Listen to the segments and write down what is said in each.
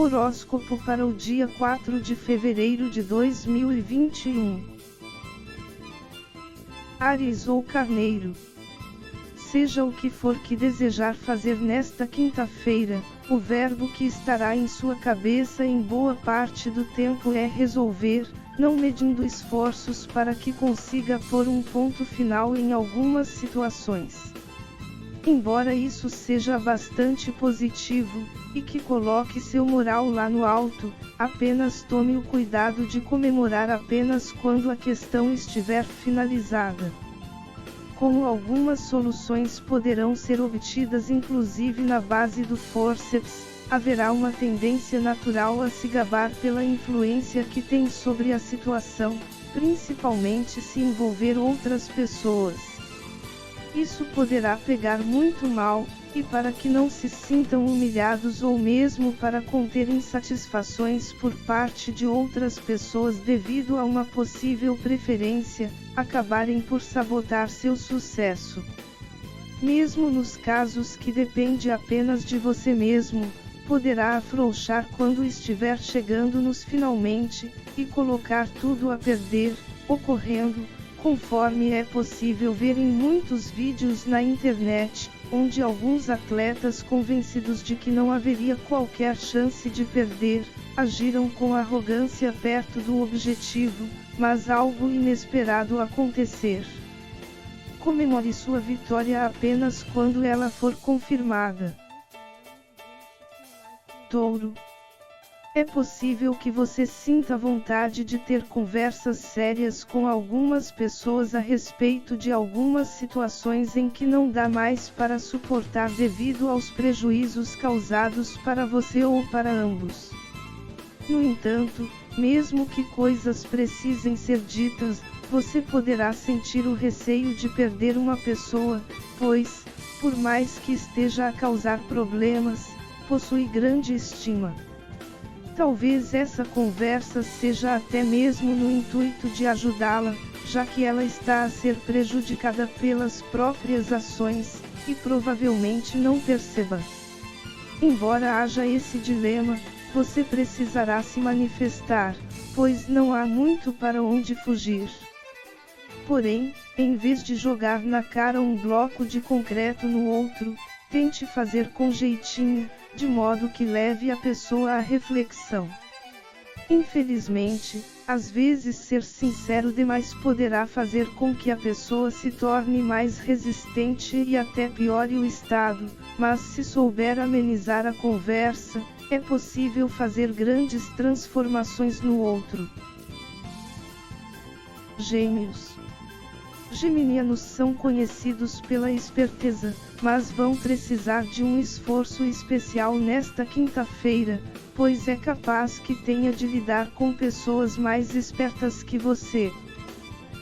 Horóscopo para o dia 4 de fevereiro de 2021. Áries ou Carneiro. Seja o que for que desejar fazer nesta quinta-feira, o verbo que estará em sua cabeça em boa parte do tempo é resolver, não medindo esforços para que consiga pôr um ponto final em algumas situações. Embora isso seja bastante positivo, e que coloque seu moral lá no alto, apenas tome o cuidado de comemorar apenas quando a questão estiver finalizada. Como algumas soluções poderão ser obtidas inclusive na base do fórceps, haverá uma tendência natural a se gabar pela influência que tem sobre a situação, principalmente se envolver outras pessoas. Isso poderá pegar muito mal, e para que não se sintam humilhados ou mesmo para conter insatisfações por parte de outras pessoas devido a uma possível preferência, acabarem por sabotar seu sucesso. Mesmo nos casos que depende apenas de você mesmo, poderá afrouxar quando estiver chegando nos finalmente, e colocar tudo a perder, ocorrendo, conforme é possível ver em muitos vídeos na internet, onde alguns atletas convencidos de que não haveria qualquer chance de perder, agiram com arrogância perto do objetivo, mas algo inesperado acontecer. Comemore sua vitória apenas quando ela for confirmada. Touro. É possível que você sinta vontade de ter conversas sérias com algumas pessoas a respeito de algumas situações em que não dá mais para suportar devido aos prejuízos causados para você ou para ambos. No entanto, mesmo que coisas precisem ser ditas, você poderá sentir o receio de perder uma pessoa, pois, por mais que esteja a causar problemas, possui grande estima. Talvez essa conversa seja até mesmo no intuito de ajudá-la, já que ela está a ser prejudicada pelas próprias ações, e provavelmente não perceba. Embora haja esse dilema, você precisará se manifestar, pois não há muito para onde fugir. Porém, em vez de jogar na cara um bloco de concreto no outro, tente fazer com jeitinho, de modo que leve a pessoa à reflexão. Infelizmente, às vezes ser sincero demais poderá fazer com que a pessoa se torne mais resistente e até piore o estado, mas se souber amenizar a conversa, é possível fazer grandes transformações no outro. Gêmeos. Geminianos são conhecidos pela esperteza, mas vão precisar de um esforço especial nesta quinta-feira, pois é capaz que tenha de lidar com pessoas mais espertas que você.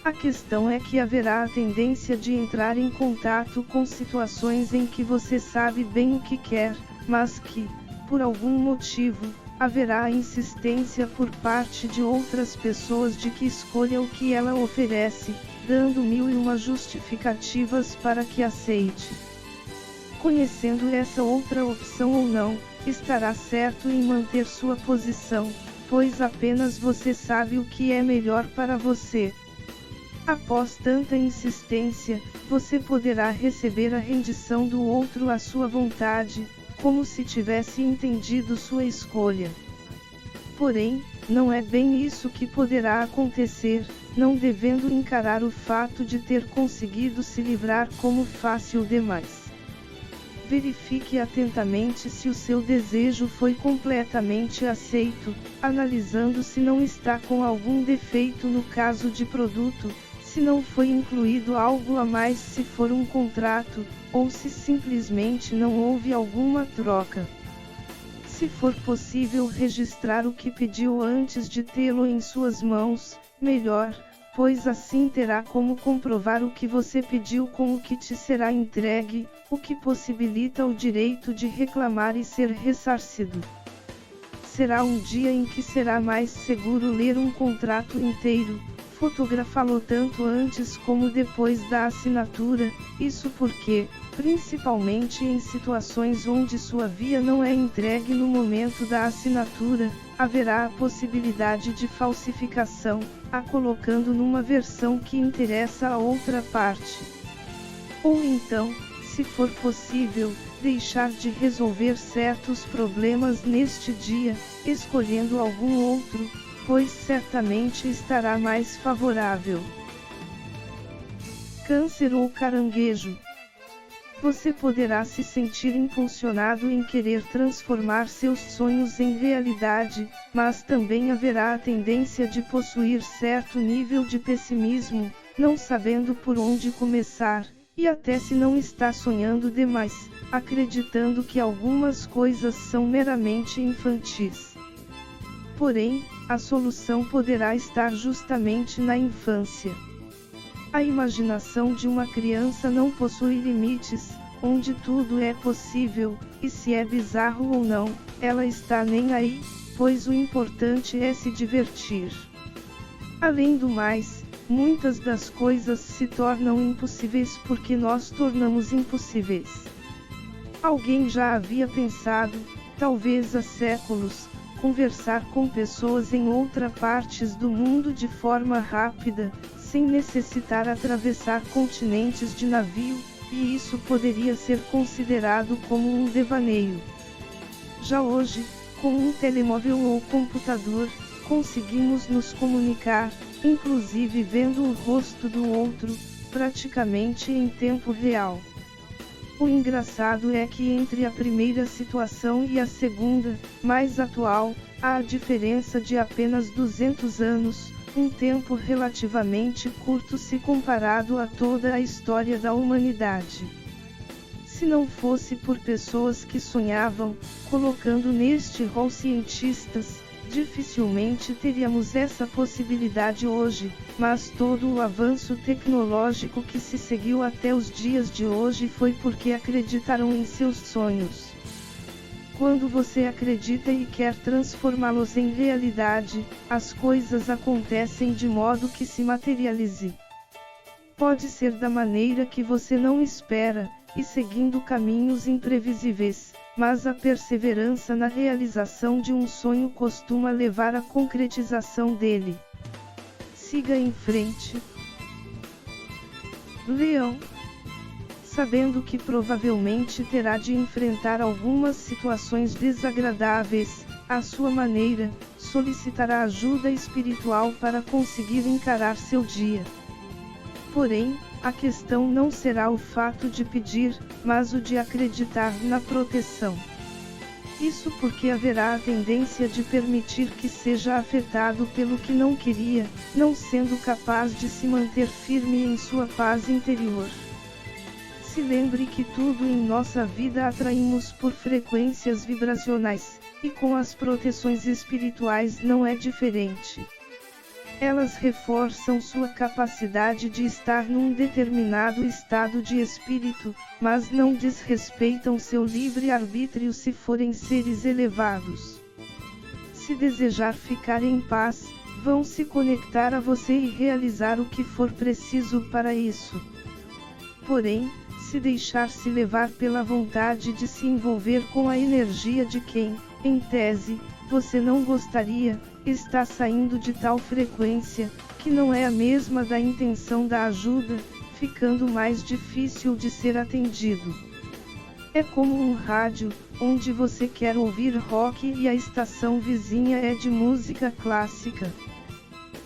A questão é que haverá a tendência de entrar em contato com situações em que você sabe bem o que quer, mas que, por algum motivo, haverá a insistência por parte de outras pessoas de que escolha o que ela oferece, dando mil e uma justificativas para que aceite. Conhecendo essa outra opção ou não, estará certo em manter sua posição, pois apenas você sabe o que é melhor para você. Após tanta insistência, você poderá receber a rendição do outro à sua vontade, como se tivesse entendido sua escolha. Porém, não é bem isso que poderá acontecer, não devendo encarar o fato de ter conseguido se livrar como fácil demais. Verifique atentamente se o seu desejo foi completamente aceito, analisando se não está com algum defeito no caso de produto, se não foi incluído algo a mais se for um contrato, ou se simplesmente não houve alguma troca. Se for possível registrar o que pediu antes de tê-lo em suas mãos, melhor, pois assim terá como comprovar o que você pediu com o que te será entregue, o que possibilita o direito de reclamar e ser ressarcido. Será um dia em que será mais seguro ler um contrato inteiro, fotografá-lo tanto antes como depois da assinatura, isso porque, principalmente em situações onde sua via não é entregue no momento da assinatura, haverá a possibilidade de falsificação, a colocando numa versão que interessa a outra parte. Ou então, se for possível, deixar de resolver certos problemas neste dia, escolhendo algum outro, pois certamente estará mais favorável. Câncer ou caranguejo. Você poderá se sentir impulsionado em querer transformar seus sonhos em realidade, mas também haverá a tendência de possuir certo nível de pessimismo, não sabendo por onde começar, e até se não está sonhando demais, acreditando que algumas coisas são meramente infantis. Porém, a solução poderá estar justamente na infância. A imaginação de uma criança não possui limites, onde tudo é possível, e se é bizarro ou não, ela está nem aí, pois o importante é se divertir. Além do mais, muitas das coisas se tornam impossíveis porque nós tornamos impossíveis. Alguém já havia pensado, talvez há séculos, conversar com pessoas em outras partes do mundo de forma rápida, sem necessitar atravessar continentes de navio, e isso poderia ser considerado como um devaneio. Já hoje, com um telemóvel ou computador, conseguimos nos comunicar, inclusive vendo o rosto do outro, praticamente em tempo real. O engraçado é que entre a primeira situação e a segunda, mais atual, há a diferença de apenas 200 anos, um tempo relativamente curto se comparado a toda a história da humanidade. Se não fosse por pessoas que sonhavam, colocando neste rol cientistas, dificilmente teríamos essa possibilidade hoje, mas todo o avanço tecnológico que se seguiu até os dias de hoje foi porque acreditaram em seus sonhos. Quando você acredita e quer transformá-los em realidade, as coisas acontecem de modo que se materialize. Pode ser da maneira que você não espera, e seguindo caminhos imprevisíveis, mas a perseverança na realização de um sonho costuma levar à concretização dele. Siga em frente. Leão. Sabendo que provavelmente terá de enfrentar algumas situações desagradáveis, à sua maneira, solicitará ajuda espiritual para conseguir encarar seu dia. Porém, a questão não será o fato de pedir, mas o de acreditar na proteção. Isso porque haverá a tendência de permitir que seja afetado pelo que não queria, não sendo capaz de se manter firme em sua paz interior. Se lembre que tudo em nossa vida atraímos por frequências vibracionais, e com as proteções espirituais não é diferente. Elas reforçam sua capacidade de estar num determinado estado de espírito, mas não desrespeitam seu livre-arbítrio se forem seres elevados. Se desejar ficar em paz, vão se conectar a você e realizar o que for preciso para isso. Porém, se deixar-se levar pela vontade de se envolver com a energia de quem, em tese, você não gostaria, está saindo de tal frequência, que não é a mesma da intenção da ajuda, ficando mais difícil de ser atendido. É como um rádio, onde você quer ouvir rock e a estação vizinha é de música clássica.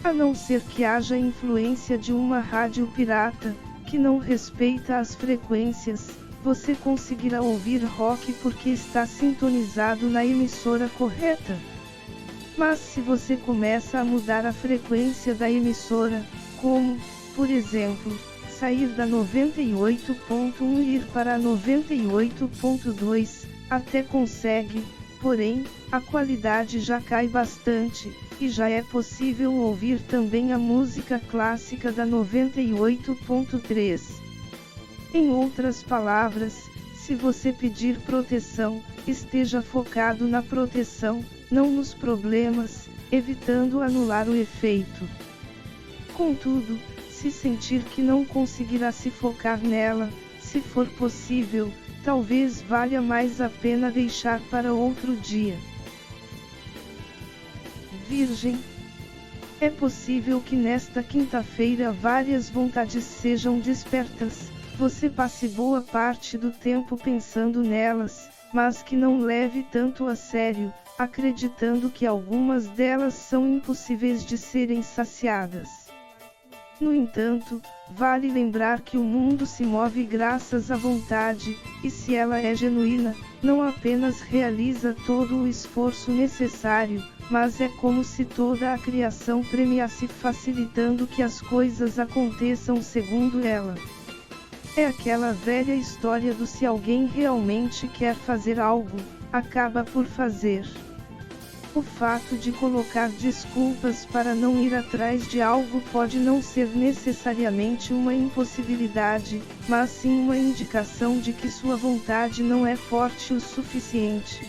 A não ser que haja influência de uma rádio pirata, que não respeita as frequências, você conseguirá ouvir rock porque está sintonizado na emissora correta. Mas se você começa a mudar a frequência da emissora, como, por exemplo, sair da 98.1 e ir para a 98.2, até consegue, porém, a qualidade já cai bastante, e já é possível ouvir também a música clássica da 98.3. Em outras palavras, se você pedir proteção, esteja focado na proteção, não nos problemas, evitando anular o efeito. Contudo, se sentir que não conseguirá se focar nela, se for possível, talvez valha mais a pena deixar para outro dia. Virgem. É possível que nesta quinta-feira várias vontades sejam despertas, você passe boa parte do tempo pensando nelas, mas que não leve tanto a sério, acreditando que algumas delas são impossíveis de serem saciadas. No entanto, vale lembrar que o mundo se move graças à vontade, e se ela é genuína, não apenas realiza todo o esforço necessário, mas é como se toda a criação premiasse facilitando que as coisas aconteçam segundo ela. É aquela velha história do se alguém realmente quer fazer algo, acaba por fazer. O fato de colocar desculpas para não ir atrás de algo pode não ser necessariamente uma impossibilidade, mas sim uma indicação de que sua vontade não é forte o suficiente.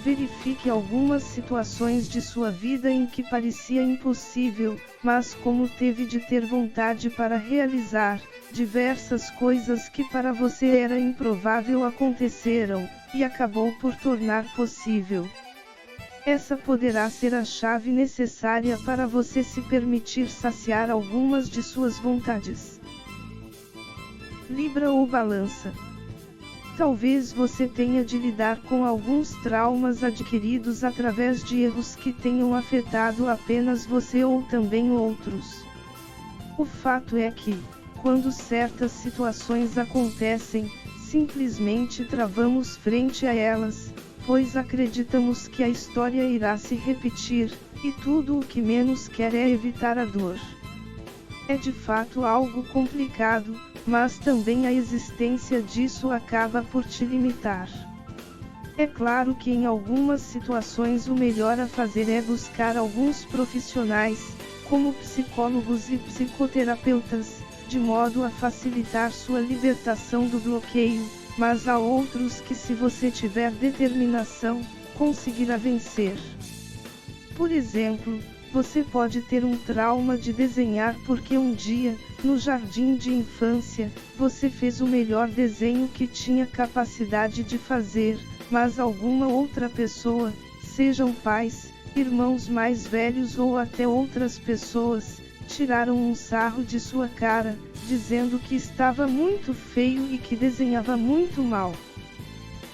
Verifique algumas situações de sua vida em que parecia impossível, mas como teve de ter vontade para realizar, diversas coisas que para você era improvável aconteceram, e acabou por tornar possível. Essa poderá ser a chave necessária para você se permitir saciar algumas de suas vontades. Libra ou Balança. Talvez você tenha de lidar com alguns traumas adquiridos através de erros que tenham afetado apenas você ou também outros. O fato é que, quando certas situações acontecem, simplesmente travamos frente a elas, pois acreditamos que a história irá se repetir, e tudo o que menos quer é evitar a dor. É de fato algo complicado, mas também a existência disso acaba por te limitar. É claro que em algumas situações o melhor a fazer é buscar alguns profissionais, como psicólogos e psicoterapeutas, de modo a facilitar sua libertação do bloqueio, mas há outros que, se você tiver determinação, conseguirá vencer. Por exemplo, você pode ter um trauma de desenhar porque um dia, no jardim de infância, você fez o melhor desenho que tinha capacidade de fazer, mas alguma outra pessoa, sejam pais, irmãos mais velhos ou até outras pessoas, tiraram um sarro de sua cara, dizendo que estava muito feio e que desenhava muito mal.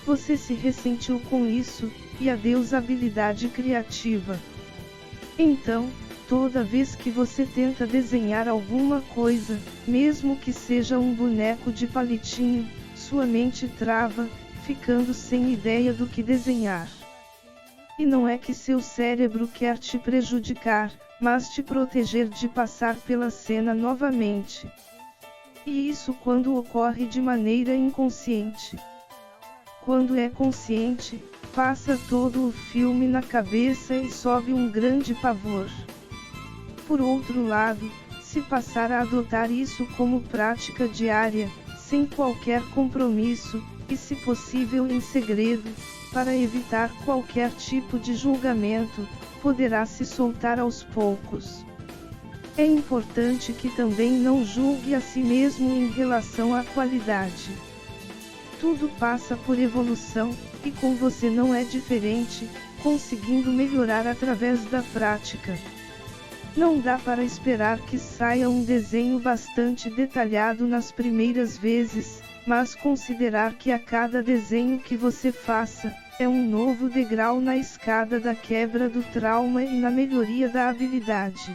Você se ressentiu com isso, e adeus habilidade criativa. Então, toda vez que você tenta desenhar alguma coisa, mesmo que seja um boneco de palitinho, sua mente trava, ficando sem ideia do que desenhar. E não é que seu cérebro quer te prejudicar, mas te proteger de passar pela cena novamente. E isso quando ocorre de maneira inconsciente. Quando é consciente, passa todo o filme na cabeça e sobe um grande pavor. Por outro lado, se passar a adotar isso como prática diária, sem qualquer compromisso, e se possível em segredo, para evitar qualquer tipo de julgamento, poderá se soltar aos poucos. É importante que também não julgue a si mesmo em relação à qualidade. Tudo passa por evolução, e com você não é diferente, conseguindo melhorar através da prática. Não dá para esperar que saia um desenho bastante detalhado nas primeiras vezes, mas considerar que a cada desenho que você faça, é um novo degrau na escada da quebra do trauma e na melhoria da habilidade.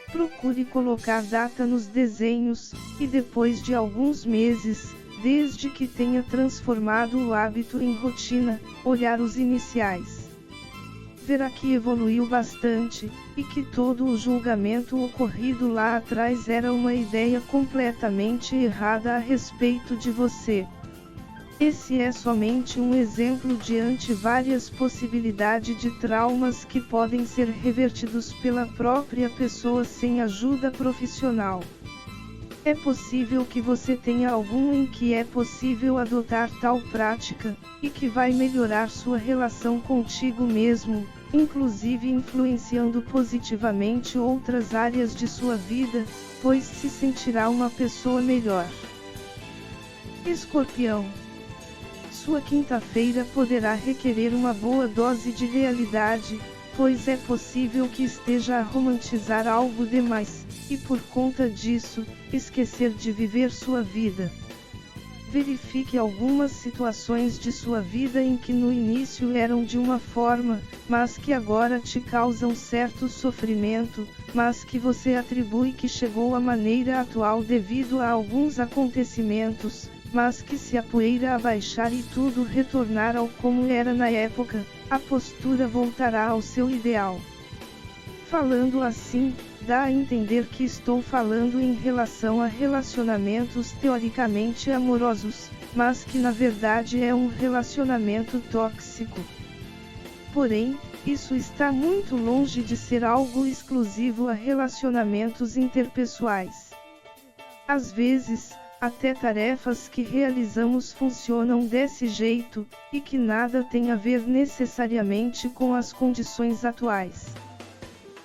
Procure colocar data nos desenhos, e depois de alguns meses, desde que tenha transformado o hábito em rotina, olhar os iniciais. Verá que evoluiu bastante, e que todo o julgamento ocorrido lá atrás era uma ideia completamente errada a respeito de você. Esse é somente um exemplo diante várias possibilidades de traumas que podem ser revertidos pela própria pessoa sem ajuda profissional. É possível que você tenha algum em que é possível adotar tal prática, e que vai melhorar sua relação contigo mesmo, inclusive influenciando positivamente outras áreas de sua vida, pois se sentirá uma pessoa melhor. Escorpião. Sua quinta-feira poderá requerer uma boa dose de realidade, pois é possível que esteja a romantizar algo demais, e por conta disso, esquecer de viver sua vida. Verifique algumas situações de sua vida em que no início eram de uma forma, mas que agora te causam certo sofrimento, mas que você atribui que chegou à maneira atual devido a alguns acontecimentos, mas que se a poeira abaixar e tudo retornar ao como era na época, a postura voltará ao seu ideal. Falando assim, dá a entender que estou falando em relação a relacionamentos teoricamente amorosos, mas que na verdade é um relacionamento tóxico. Porém, isso está muito longe de ser algo exclusivo a relacionamentos interpessoais. Às vezes, até tarefas que realizamos funcionam desse jeito, e que nada tem a ver necessariamente com as condições atuais.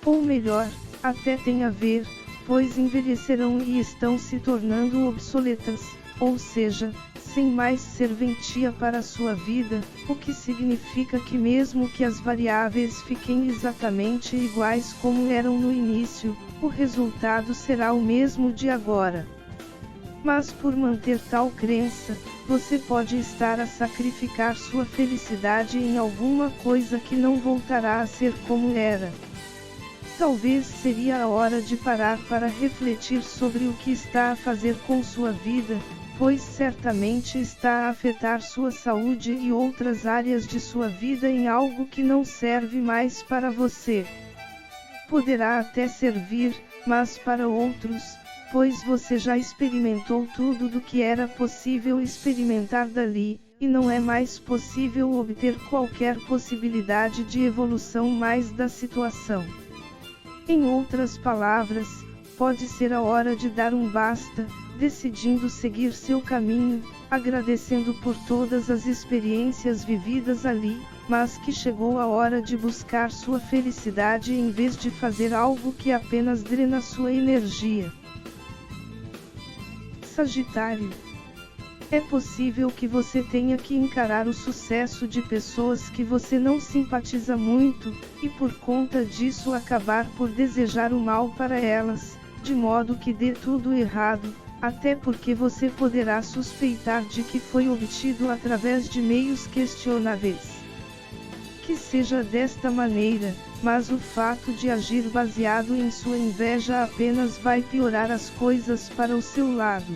Ou melhor, até tem a ver, pois envelhecerão e estão se tornando obsoletas, ou seja, sem mais serventia para a sua vida, o que significa que mesmo que as variáveis fiquem exatamente iguais como eram no início, o resultado será o mesmo de agora. Mas por manter tal crença, você pode estar a sacrificar sua felicidade em alguma coisa que não voltará a ser como era. Talvez seria a hora de parar para refletir sobre o que está a fazer com sua vida, pois certamente está a afetar sua saúde e outras áreas de sua vida em algo que não serve mais para você. Poderá até servir, mas para outros, pois você já experimentou tudo do que era possível experimentar dali, e não é mais possível obter qualquer possibilidade de evolução mais da situação. Em outras palavras, pode ser a hora de dar um basta, decidindo seguir seu caminho, agradecendo por todas as experiências vividas ali, mas que chegou a hora de buscar sua felicidade em vez de fazer algo que apenas drena sua energia. Sagitário. É possível que você tenha que encarar o sucesso de pessoas que você não simpatiza muito, e por conta disso acabar por desejar o mal para elas, de modo que dê tudo errado, até porque você poderá suspeitar de que foi obtido através de meios questionáveis. Que seja desta maneira, mas o fato de agir baseado em sua inveja apenas vai piorar as coisas para o seu lado.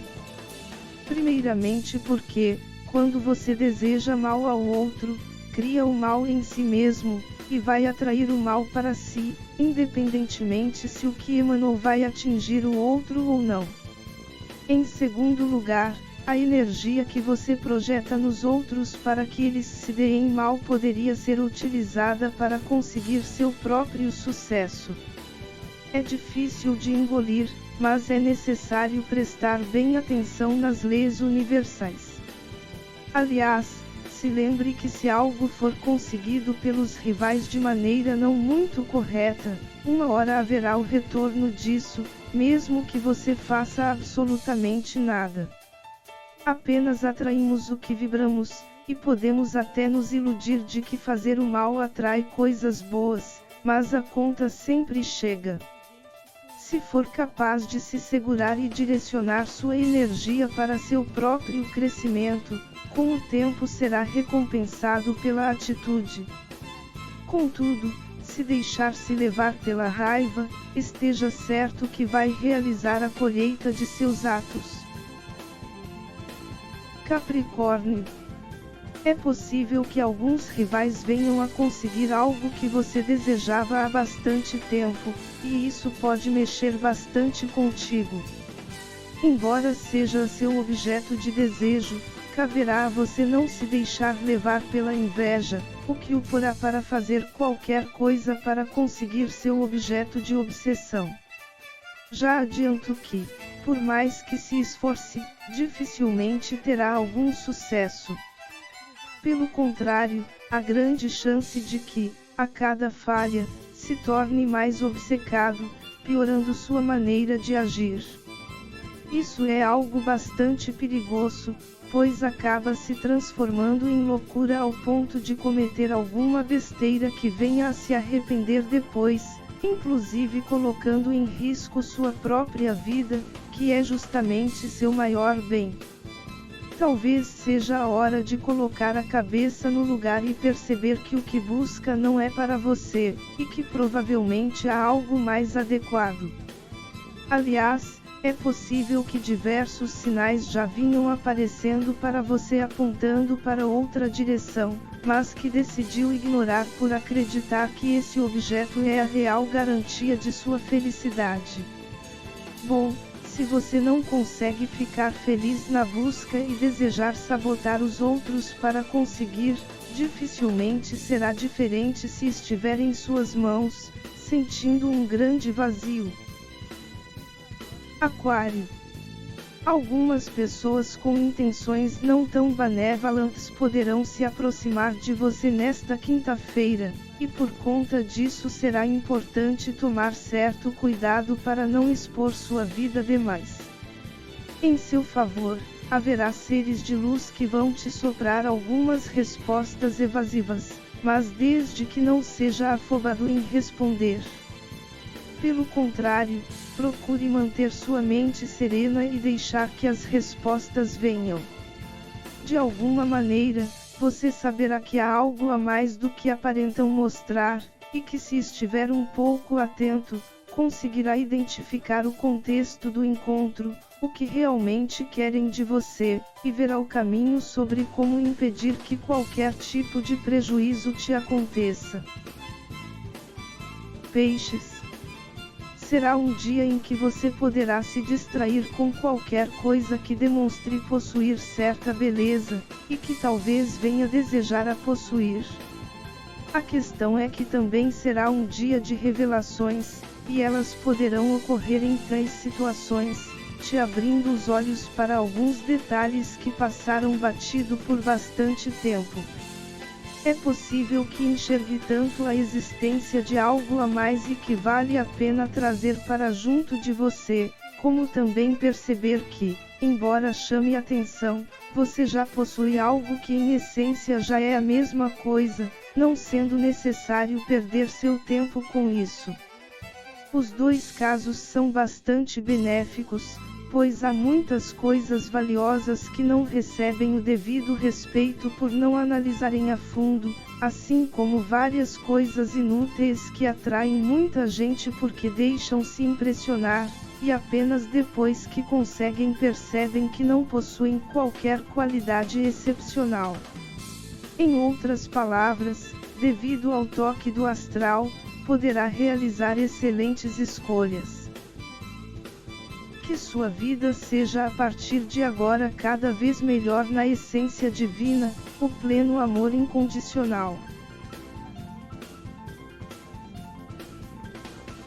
Primeiramente porque, quando você deseja mal ao outro, cria o mal em si mesmo, e vai atrair o mal para si, independentemente se o que emanou vai atingir o outro ou não. Em segundo lugar, a energia que você projeta nos outros para que eles se deem mal poderia ser utilizada para conseguir seu próprio sucesso. É difícil de engolir, mas é necessário prestar bem atenção nas leis universais. Aliás, se lembre que se algo for conseguido pelos rivais de maneira não muito correta, uma hora haverá o retorno disso, mesmo que você faça absolutamente nada. Apenas atraímos o que vibramos, e podemos até nos iludir de que fazer o mal atrai coisas boas, mas a conta sempre chega. Se for capaz de se segurar e direcionar sua energia para seu próprio crescimento, com o tempo será recompensado pela atitude. Contudo, se deixar-se levar pela raiva, esteja certo que vai realizar a colheita de seus atos. Capricórnio. É possível que alguns rivais venham a conseguir algo que você desejava há bastante tempo, e isso pode mexer bastante contigo. Embora seja seu objeto de desejo, caberá a você não se deixar levar pela inveja, o que o porá para fazer qualquer coisa para conseguir seu objeto de obsessão. Já adianto que, por mais que se esforce, dificilmente terá algum sucesso. Pelo contrário, há grande chance de que, a cada falha, se torne mais obcecado, piorando sua maneira de agir. Isso é algo bastante perigoso, pois acaba se transformando em loucura ao ponto de cometer alguma besteira que venha a se arrepender depois, inclusive colocando em risco sua própria vida, que é justamente seu maior bem. Talvez seja a hora de colocar a cabeça no lugar e perceber que o que busca não é para você, e que provavelmente há algo mais adequado. Aliás, é possível que diversos sinais já vinham aparecendo para você apontando para outra direção, mas que decidiu ignorar por acreditar que esse objeto é a real garantia de sua felicidade. Bom, se você não consegue ficar feliz na busca e desejar sabotar os outros para conseguir, dificilmente será diferente se estiver em suas mãos, sentindo um grande vazio. Aquário. Algumas pessoas com intenções não tão benevolentes poderão se aproximar de você nesta quinta-feira, e por conta disso será importante tomar certo cuidado para não expor sua vida demais. Em seu favor, haverá seres de luz que vão te soprar algumas respostas evasivas, mas desde que não seja afobado em responder. Pelo contrário, procure manter sua mente serena e deixar que as respostas venham. De alguma maneira, você saberá que há algo a mais do que aparentam mostrar, e que se estiver um pouco atento, conseguirá identificar o contexto do encontro, o que realmente querem de você, e verá o caminho sobre como impedir que qualquer tipo de prejuízo te aconteça. Peixes. Será um dia em que você poderá se distrair com qualquer coisa que demonstre possuir certa beleza, e que talvez venha desejar a possuir. A questão é que também será um dia de revelações, e elas poderão ocorrer em 3 situações, te abrindo os olhos para alguns detalhes que passaram batido por bastante tempo. É possível que enxergue tanto a existência de algo a mais e que vale a pena trazer para junto de você, como também perceber que, embora chame atenção, você já possui algo que em essência já é a mesma coisa, não sendo necessário perder seu tempo com isso. Os 2 casos são bastante benéficos, pois há muitas coisas valiosas que não recebem o devido respeito por não analisarem a fundo, assim como várias coisas inúteis que atraem muita gente porque deixam-se impressionar, e apenas depois que conseguem percebem que não possuem qualquer qualidade excepcional. Em outras palavras, devido ao toque do astral, poderá realizar excelentes escolhas. Que sua vida seja a partir de agora cada vez melhor na essência divina, o pleno amor incondicional.